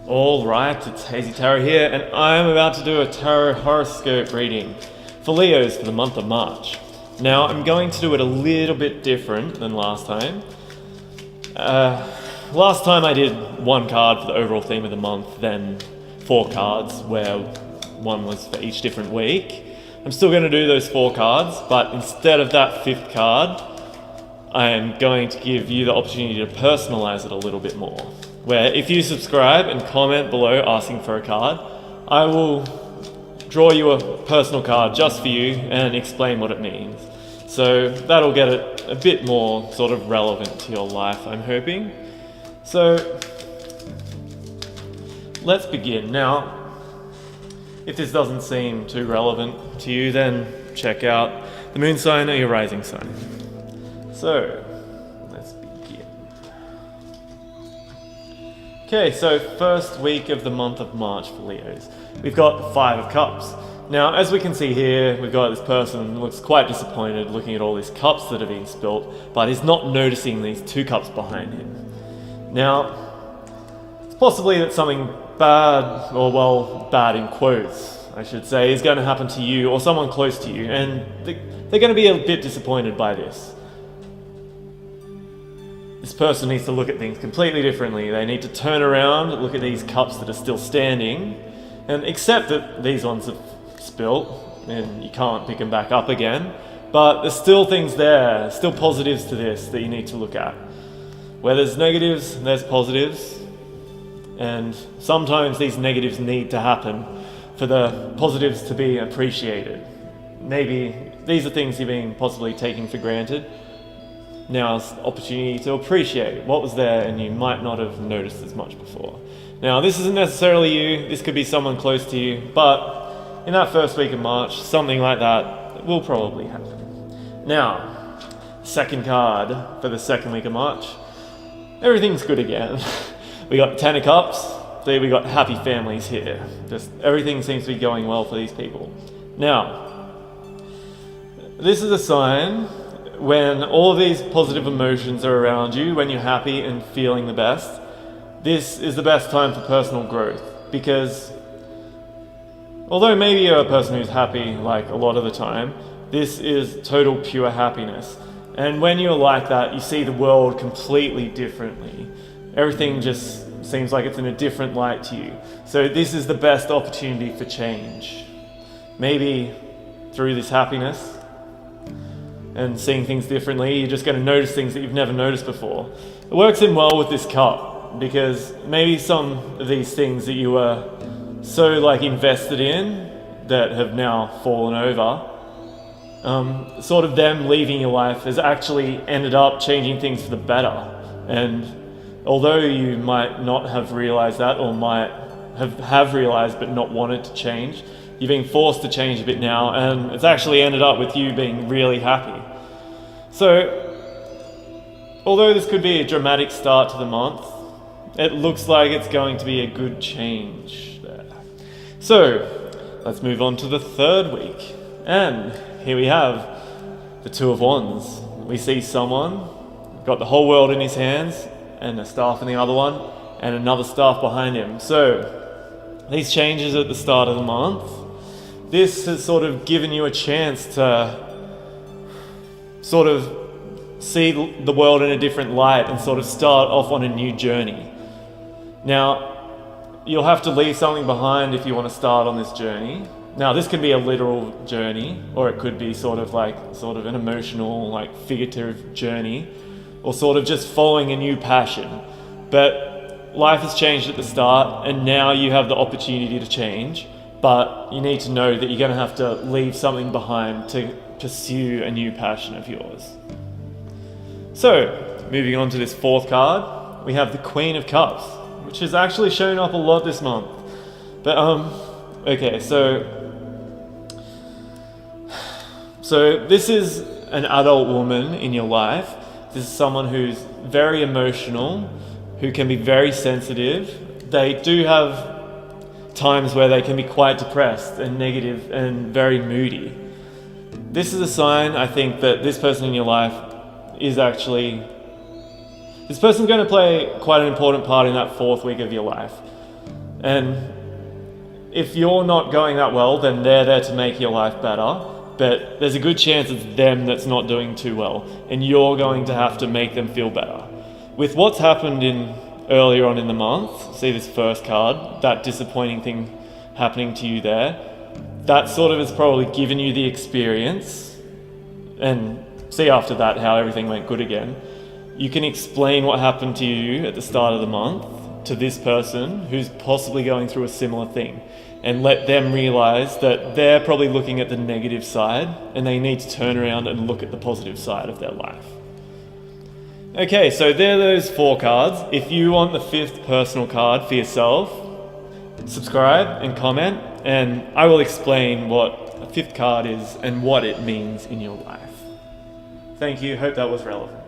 Alright, it's Hazy Tarot here, and I'm about to do a tarot horoscope reading for Leos for the month of March. Now, I'm going to do it a little bit different than last time. Last time I did one card for the overall theme of the month, then 4 cards, where one was for each different week. I'm still going to do those 4 cards, but instead of that 5th card, I am going to give you the opportunity to personalize it a little bit more. Where if you subscribe and comment below asking for a card, I will draw you a personal card just for you and explain what it means. So that'll get it a bit more sort of relevant to your life, I'm hoping. So let's begin. Now, if this doesn't seem too relevant to you, then check out the moon sign or your rising sign. So, let's begin. Okay, so first week of the month of March for Leos. We've got the 5 of Cups. Now, as we can see here, we've got this person who looks quite disappointed looking at all these cups that are being spilt, but he's not noticing these 2 cups behind him. Now, it's possibly that something bad, or well, bad in quotes, I should say, is going to happen to you or someone close to you, and they're going to be a bit disappointed by this. This person needs to look at things completely differently. They need to turn around, look at these cups that are still standing, and accept that these ones have spilt, and you can't pick them back up again, but there's still things there, still positives to this that you need to look at. Where there's negatives, there's positives, and sometimes these negatives need to happen for the positives to be appreciated. Maybe these are things you're being possibly taking for granted. Now's the opportunity to appreciate what was there and you might not have noticed as much before. Now, this isn't necessarily you, this could be someone close to you, but in that first week of March, something like that will probably happen. Now, second card for the second week of March. Everything's good again. We got 10 of Cups, so we got happy families here. Just everything seems to be going well for these people. Now, this is a sign when all of these positive emotions are around you, when you're happy and feeling the best. This is the best time for personal growth, because although maybe you're a person who's happy like a lot of the time, this is total pure happiness. And when you're like that, you see the world completely differently. Everything just seems like it's in a different light to you. So this is the best opportunity for change. Maybe through this happiness and seeing things differently, you're just going to notice things that you've never noticed before. It works in well with this cup, because maybe some of these things that you were so invested in that have now fallen over, sort of them leaving your life has actually ended up changing things for the better. And although you might not have realized that, or might have realized but not wanted to change, you're being forced to change a bit now, and it's actually ended up with you being really happy. So, although this could be a dramatic start to the month, it looks like it's going to be a good change there. So, let's move on to the third week. And here we have the 2 of Wands. We see someone got the whole world in his hands, and a staff in the other one, and another staff behind him. So, these changes at the start of the month, this has sort of given you a chance to sort of see the world in a different light and sort of start off on a new journey. Now, you'll have to leave something behind if you want to start on this journey. Now, this can be a literal journey, or it could be sort of an emotional, figurative journey, or sort of just following a new passion. But life has changed at the start, and now you have the opportunity to change, but you need to know that you're going to have to leave something behind to pursue a new passion of yours. So, moving on to this 4th card, we have the Queen of Cups, which has actually shown up a lot this month. But, okay, so this is an adult woman in your life. This is someone who's very emotional, who can be very sensitive. They do have times where they can be quite depressed and negative and very moody. This is a sign, I think, that this person in your life is actually This person's going to play quite an important part in that 4th week of your life. And if you're not going that well, then they're there to make your life better. But there's a good chance it's them that's not doing too well, and you're going to have to make them feel better. With what's happened earlier on in the month, see this first card, that disappointing thing happening to you there, that sort of has probably given you the experience, and see after that how everything went good again. You can explain what happened to you at the start of the month to this person who's possibly going through a similar thing, and let them realize that they're probably looking at the negative side and they need to turn around and look at the positive side of their life. Okay, so there are those 4 cards. If you want the 5th personal card for yourself, subscribe and comment, and I will explain what a 5th card is and what it means in your life. Thank you, hope that was relevant.